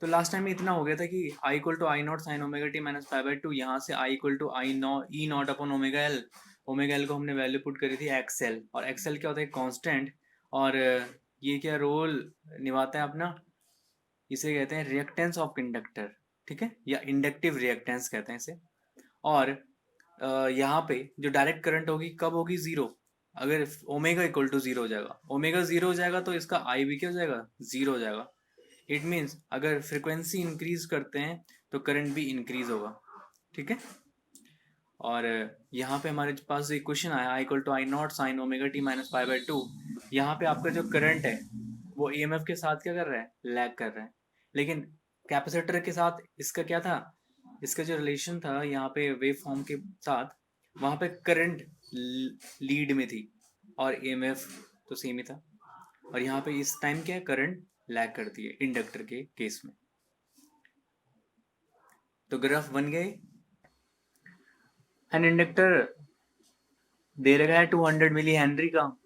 तो last time में इतना हो गया था कि I equal to I not sine omega T minus pi by two, यहाँ से I equal to I not E not upon omega L को हमने वैल्यू पुट करी थी एक्सएल, और एक्सएल क्या होता है, कांस्टेंट। और ये क्या रोल निभाता है अपना, इसे कहते हैं रिएक्टेंस ऑफ इंडक्टर, ठीक है, या इंडक्टिव रिएक्टेंस कहते हैं इसे। और यहाँ पे जो डायरेक्ट करंट होगी कब होगी, जीरो, अगर ओमेगा इक्वल टू जीरो हो जाएगा, ओमेगा जीरो हो जाएगा तो इसका आई भी क्या हो जाएगा, जीरो हो जाएगा। इट मीन्स अगर फ्रिक्वेंसी इंक्रीज करते हैं तो करंट भी इंक्रीज होगा, ठीक है। और यहाँ पे हमारे पास एक क्वेश्चन आया, I equal to I not sine omega T minus pi by two. यहाँ पे आपका जो करंट है वो ईएमएफ के साथ क्या कर रहा है, लैग कर रहा है। लेकिन कैपेसिटर के साथ इसका क्या था, इसका जो रिलेशन था यहाँ पे वेव फॉर्म के साथ, वहाँ पे करंट लीड में थी और ईएमएफ तो सेम ही था। और यहाँ पे इस टाइम क्या है, करंट लैग करती है इंडक्टर के केस में। तो ग्राफ बन गए। एन इंडक्टर दे रखा है 200 मिली हेनरी का,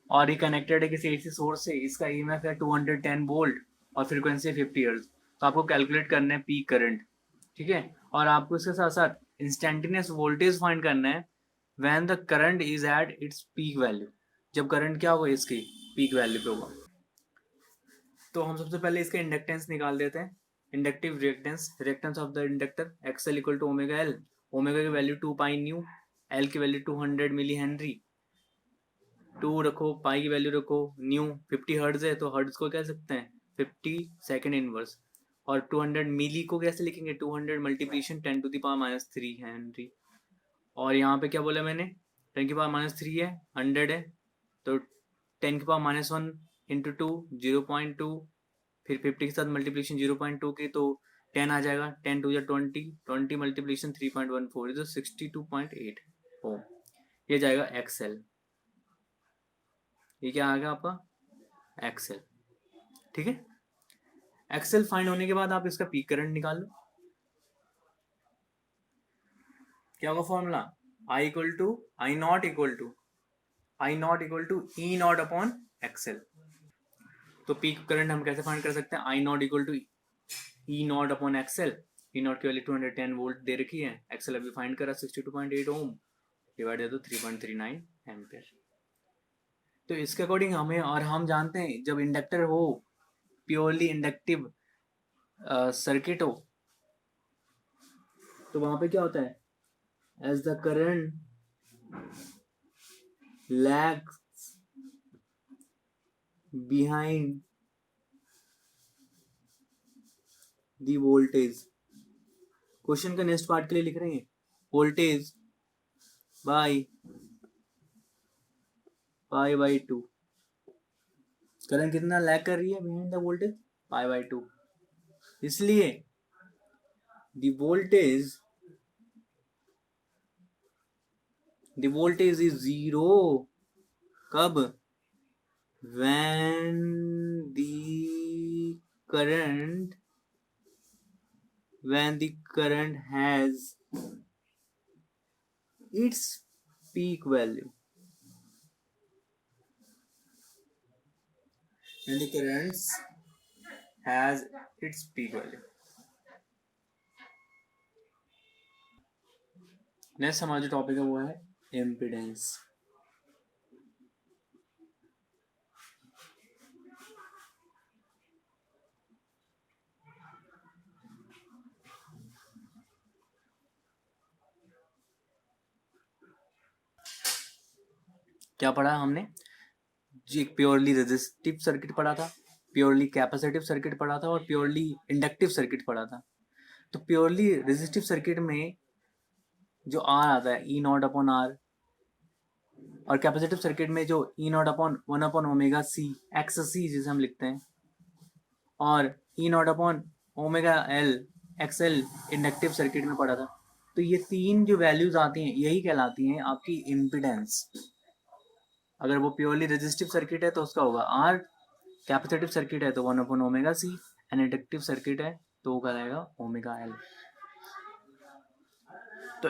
और ये कनेक्टेड है किसी एसी सोर्स से, इसका ईएमएफ है 210 वोल्ट और फ्रीक्वेंसी 50 हर्ट्ज। तो आपको कैलकुलेट करना है पीक करंट, ठीक है। और आपको इसके साथ साथ इंस्टेंटेनियस वोल्टेज फाइंड करना है when the current is at its peak value, जब करंट क्या होगा इसकी पीक वैल्यू पे होगा। तो हम सबसे पहले इसका इंडक्टेंस निकाल देते हैं, inductive reactance, reactance of the inductor X L equal to omega L, omega की वैल्यू 2 पाई न्यू, एल की वैल्यू 200 मिली हेनरी, 2 रखो, पाई की वैल्यू रखो, न्यू 50 हर्ट्ज है तो हर्ट्ज को कह सकते हैं 50 सेकेंड इनवर्स। और 200 मिली को कैसे लिखेंगे, 200 multiplication 10 to the power minus 3 henry. और यहाँ पे क्या बोला मैंने, 10 की पावर माइनस 3 है, 100 है, तो 10 की पावर माइनस 1 इंटू 2 0.2, फिर 50 के साथ मल्टीप्लीकेशन 0.2 की तो 10 आ जाएगा, 10 टू या 20, 20 मल्टीप्लीकेशन 3.14 इज 62.8 ओम। ये जाएगा एक्सएल, ये क्या आ गया आपका एक्सएल, ठीक है। एक्सएल फाइंड होने के बाद आप इसका पीक करंट निकाल लो। क्या होगा formula, I equal to I not equal to E not upon XL. तो पीक करंट हम कैसे फाइंड कर सकते हैं, I not equal to E not upon XL. E not की वैल्यू 210 वोल्ट दे रखी है, एक्सएल अभी फाइंड करा 62.8 ओम, डिवाइड दे दो 3.39 एम्पियर। तो इसके अकॉर्डिंग हमें, और हम जानते हैं जब इंडक्टर हो, प्योरली इंडक्टिव सर्किट हो, तो वहां पे क्या होता है, as the current lags behind the voltage। Question का नेक्स्ट पार्ट के लिए लिख रहे हैं, voltage by pi by two, current कितना लैग कर रही है behind the voltage, pi by two. इसलिए द वोल्टेज इज जीरो कब, when the current has its peak value, when the current has its peak value। Next हमारा जो topic है वो है इम्पीडेंस। क्या पढ़ा हमने जी, एक प्योरली रेजिस्टिव सर्किट पढ़ा था, प्योरली कैपेसिटिव सर्किट पढ़ा था, और प्योरली इंडक्टिव सर्किट पढ़ा था। तो प्योरली रेजिस्टिव सर्किट में जो आर आता है ई नॉट अपॉन आर, और कैपेसिटिव सर्किट में जो E not upon 1 upon omega C X C जिसे हम लिखते हैं, और E not upon omega L X L inductive circuit में पढ़ा था। तो ये तीन जो वैल्यूज आती हैं यही कहलाती हैं आपकी इम्पिडेंस। अगर वो प्योरली रेजिस्टिव सर्किट है तो उसका होगा आर, कैपेसिटिव सर्किट है तो 1 upon omega C, and inductive circuit है तो वो कहलाएगा ओमेगा एल। तो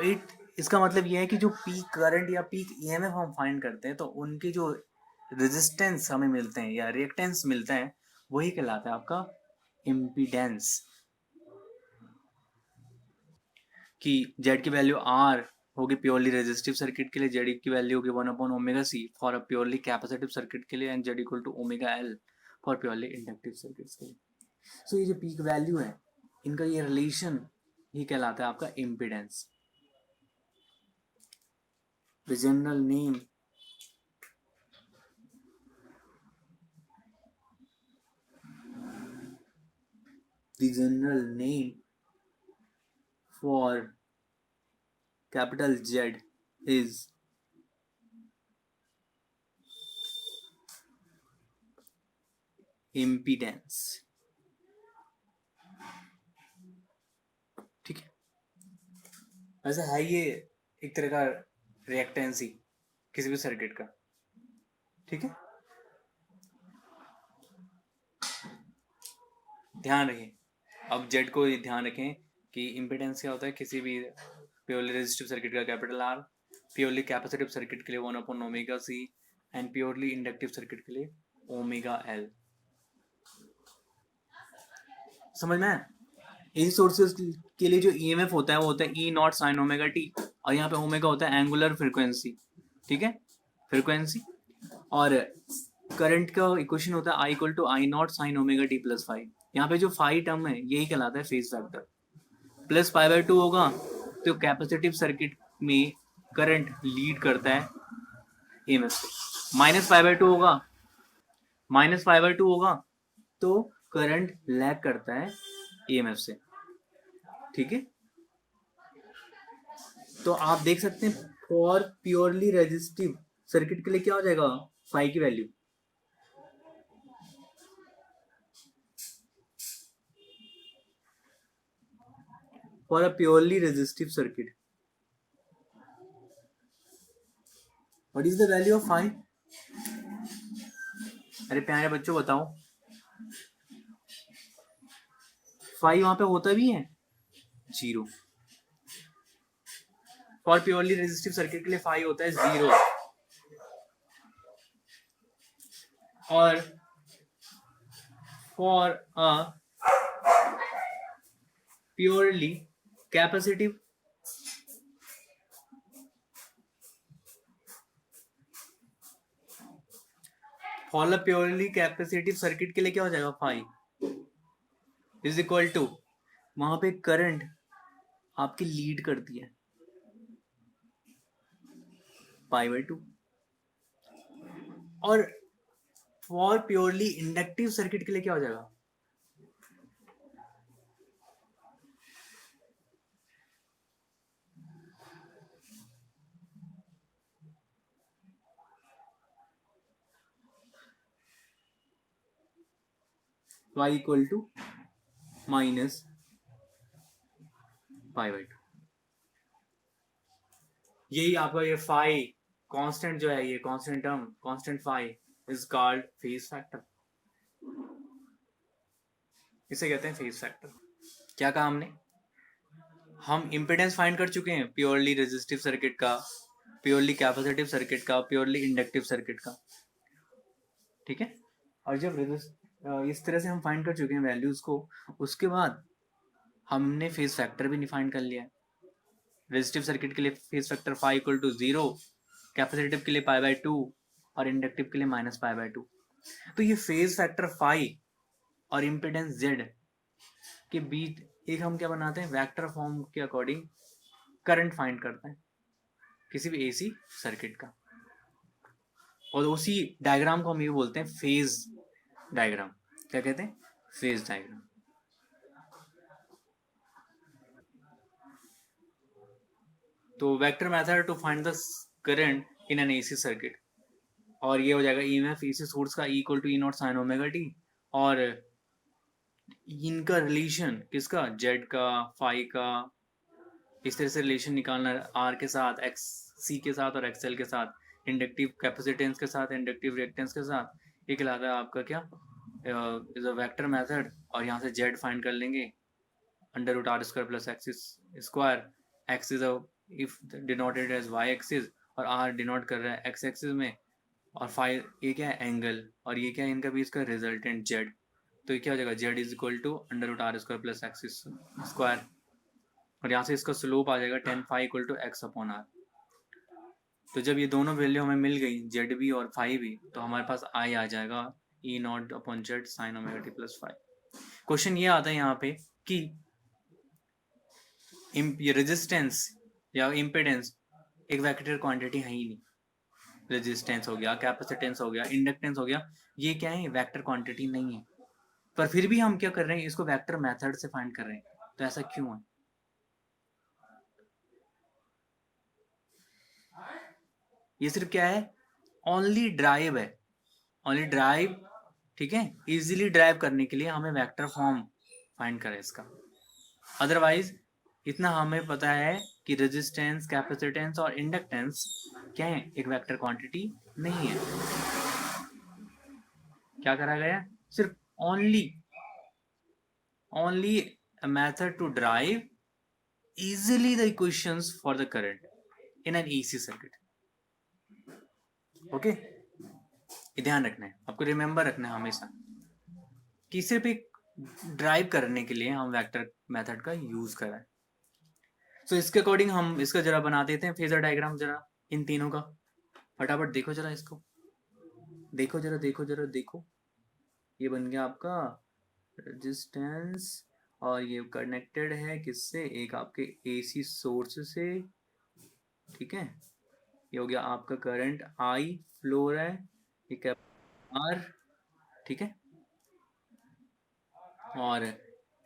इसका मतलब ये है कि जो पीक करंट या पीक ईएमएफ हम फाइंड करते हैं तो उनकी जो रेजिस्टेंस हमें मिलते हैं या रिएक्टेंस मिलते हैं वही कहलाता है आपका इम्पीडेंस। कि जेड की वैल्यू आर होगी प्योरली रेजिस्टिव सर्किट के लिए, जेड की वैल्यू होगी 1/ओमेगा C for a purely capacitive circuit के लिए, and Z equal to omega L for purely inductive circuits के लिए। सो ये जो पीक वैल्यू है इनका ये रिलेशन ये कहलाता है आपका impedance. The general name for capital Z is impedance। ठीक है, वैसे है ये एक तरह का रिएक्टेंस ही किसी भी सर्किट का। ठीक है, ध्यान रखें, अब जेड को ध्यान रखें कि इम्पिडेंस क्या होता है किसी भी प्योरली रेजिस्टिव सर्किट का capital R, purely capacitive circuit के लिए 1/ओमेगा सी, एंड प्योरली इंडक्टिव सर्किट के लिए ओमेगा एल। समझ में? एसी सोर्सेज के लिए जो ईएमएफ होता है वो होता है E not sine omega T, और यहाँ पे ओमेगा होता है एंगुलर फ्रीक्वेंसी। ठीक है, फ्रीक्वेंसी। और करंट का इक्वेशन होता है I equal to I not sine omega T plus phi. यहाँ पे जो फाइव टर्म है यही कहलाता है phase factor. Plus pi by two होगा तो कैपेसिटिव सर्किट में करंट लीड करता है ईएमएफ से। माइनस पाई बाय टू होगा तो करंट लैग करता है ईएमएफ से। ठीक है, तो आप देख सकते हैं फॉर प्योरली रेजिस्टिव सर्किट के लिए क्या हो जाएगा फाई की value, for a purely resistive circuit what is the value of phi? अरे प्यारे बच्चों बताओ, फाई वहां पे होता भी है 0। फॉर प्योरली रेजिस्टिव सर्किट के लिए फाई होता है 0, और for a purely capacitive purely capacitive circuit के लिए क्या हो जाएगा फाई इज इक्वल टू, वहां पे करंट आपकी लीड करती है पाई बाय टू, और फॉर प्योरली इंडक्टिव सर्किट के लिए क्या हो जाएगा y equal to minus pi by two. यही आपका ये फाई कांस्टेंट जो है, ये constant term constant phi is called phase factor. इसे कहते हैं फेज फैक्टर। क्या कहा हमने? हम इम्पिडेंस फाइंड कर चुके हैं प्योरली रेजिस्टिव सर्किट का, प्योरली कैपेसिटिव सर्किट का, प्योरली इंडक्टिव सर्किट का। ठीक है, और जब इस तरह से हम फाइंड कर चुके हैं वैल्यूज को, उसके बाद हमने फेज फैक्टर भी डिफाइन कर लिया है। रेजिस्टिव सर्किट के लिए phase factor phi equal to 0, capacitive के लिए पाई बाय 2 और इंडक्टिव के लिए माइनस पाई बाय 2। तो ये फेज फैक्टर फाई और इम्पिडेंस जेड के बीच एक हम क्या बनाते हैं, वेक्टर फॉर्म के अकॉर्डिंग करंट फाइंड करते हैं किसी भी एसी सर्किट का, और उसी डायग्राम को हम ये बोलते हैं फेज डायग्राम। क्या कहते हैं? Phase diagram. तो vector method to find the current in an AC circuit, और ये हो जाएगा ईएमएफ एसी सोर्स का equal to E not sine omega T, और इनका रिलेशन किसका, जेड का, फाई का, इस तरह से रिलेशन निकालना आर के साथ, एक्स सी के साथ और एक्सएल के साथ, इंडक्टिव कैपेसिटेंस के साथ, इंडक्टिव रिएक्टेंस के साथ। ये कहलाता है आपका क्या, इज अ वेक्टर मेथड। और यहाँ से जेड फाइंड कर लेंगे under root R square plus X square. X is if denoted as Y axis, और आर डिनोट कर रहा है एक्स एक्सिस में, और फाइव ये क्या है एंगल, और ये क्या है इनका बीच का रिजल्टेंट जेड। तो ये क्या हो जाएगा, Z is equal to under root R square plus axis square. और यहाँ से इसका स्लोप आ जाएगा tan phi equal to x upon R. तो जब ये दोनों वैल्यू हमें मिल गई जेड भी और फाई भी, तो हमारे पास आई आ जाएगा E not upon Z sine omega T plus phi. Question ये आता है यहाँ पे कि ये रेजिस्टेंस या इम्पिडेंस एक वेक्टर क्वांटिटी है ही नहीं। रेजिस्टेंस हो गया, कैपेसिटेंस हो गया, इंडक्टेंस हो गया, ये क्या है, वेक्टर क्वांटिटी नहीं है। पर फिर भी हम क्या कर रहे हैं, इसको वेक्टर मेथड से फाइंड कर रहे हैं। तो ऐसा क्यों है? ये सिर्फ क्या है, ओनली ड्राइव है, ओनली ड्राइव, ठीक है, इजीली ड्राइव करने के लिए हमें वेक्टर फॉर्म फाइंड करें इसका। अदरवाइज इतना हमें पता है कि रेजिस्टेंस, कैपेसिटेंस और इंडक्टेंस क्या है, एक वेक्टर क्वांटिटी नहीं है। क्या करा गया, सिर्फ only a method to derive easily the equations for the current in an AC circuit. Okay, ये ध्यान रखना है, आपको रिमेंबर रखना है हमेशा कि सिर्फ एक ड्राइव करने के लिए हम वेक्टर मेथड का यूज कर रहे हैं। तो इसके अकॉर्डिंग हम इसका जरा बना देते हैं फेजर डायग्राम, जरा इन तीनों का फटाफट देखो जरा, इसको देखो जरा, देखो, ये बन गया आपका रेजिस्टेंस और ये कनेक्टेड है किससे, एक आपके एसी सोर्स से, ठीक है। ये हो गया आपका करंट आई फ्लो हो रहा है, ये कैप आर, ठीक है। और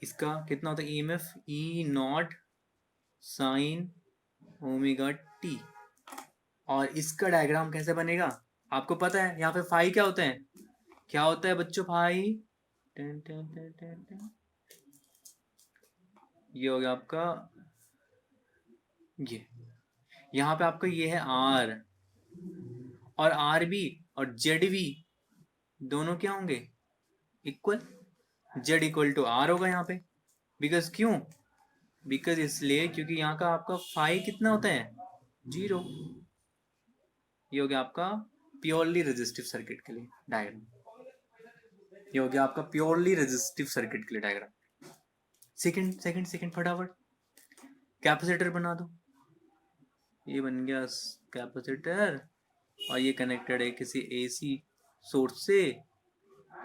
इसका कितना होता है EMF, E not sine omega T. और इसका डायग्राम कैसे बनेगा, आपको पता है यहाँ पे फाई क्या होता है, क्या होता है बच्चों, phi ten ten ten ten ten, ये हो गया आपका, ये यहाँ पे आपका ये है आर, और आर बी और जेड बी दोनों क्या होंगे, equal, Z equal to R होगा यहाँ पे। बिकॉज क्यों, बिकॉज इसलिए क्योंकि यहाँ का आपका फाई कितना होता है, 0। ये हो गया आपका प्योरली रेजिस्टिव सर्किट के लिए डायग्राम, ये हो गया आपका प्योरली रेजिस्टिव सर्किट के लिए डायग्राम। सेकंड फटाफट कैपेसिटर बना दो, ये बन गया कैपेसिटर, और ये कनेक्टेड है किसी एसी सोर्स से,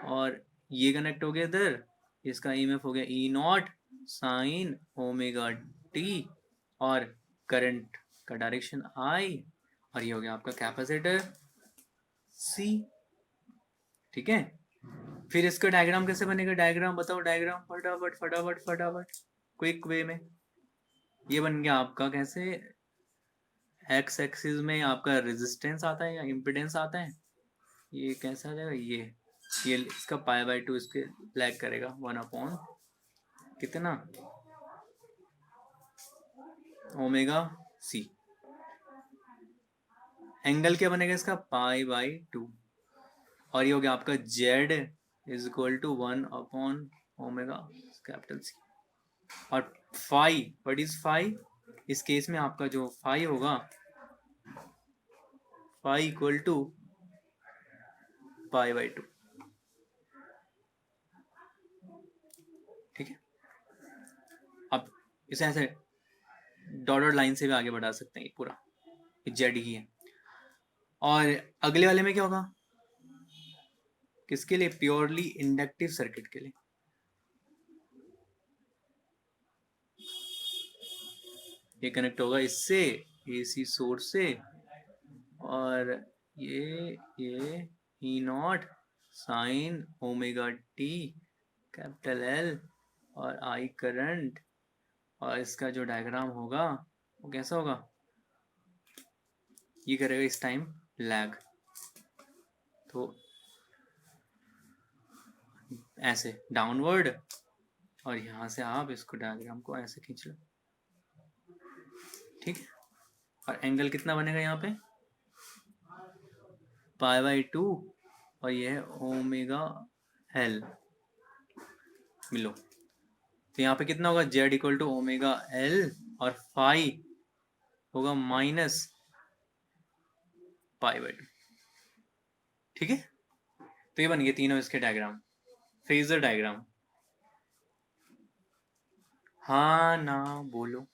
और ये कनेक्ट हो गया इधर, इसका ईएमएफ हो गया ई नॉट साइन ओमेगा टी, और करंट का डायरेक्शन आई, और ये हो गया आपका कैपेसिटर सी, ठीक है। फिर इसका डायग्राम कैसे बनेगा, डायग्राम बताओ, डायग्राम फटाफट फटाफट फटाफट क्विक वे में। ये बन गया आपका कैसे, एक्स एक्सिस में आपका रेजिस्टेंस आता है या इम्पिडेंस आता है, ये कैसा आ जाएगा, ये इसका पाई बाई 2 इसके लैग करेगा 1 अपॉन कितना, ओमेगा सी। एंगल क्या बनेगा इसका, पाई बाई 2, और ये हो गया आपका Z is equal to 1 upon omega capital C. और फाई, व्हाट इज फाई, इस केस में आपका जो फाई होगा, phi equal to pi by 2, ठीक है। अब इसे ऐसे डॉटेड लाइन से भी आगे बढ़ा सकते हैं, पूरा जेड ही है। और अगले वाले में क्या होगा, किसके लिए, प्योरली इंडक्टिव सर्किट के लिए। ये कनेक्ट होगा इससे एसी सोर्स से, और ये E not sine omega T capital L और आई करंट, और इसका जो डायग्राम होगा वो कैसा होगा, ये करेगा इस टाइम लैग, तो ऐसे डाउनवर्ड, और यहां से आप इसको डायग्राम को ऐसे खींच लो, ठीक है। और एंगल कितना बनेगा यहाँ पे, पाई बाई 2, और ये है ओमेगा एल, मिलो। तो यहाँ पे कितना होगा, Z equal to omega L, और फाई होगा माइनस पाई बाई 2, ठीक है। तो ये बन गए तीनों इसके डायग्राम, फेजर डायग्राम। हाँ ना बोलो।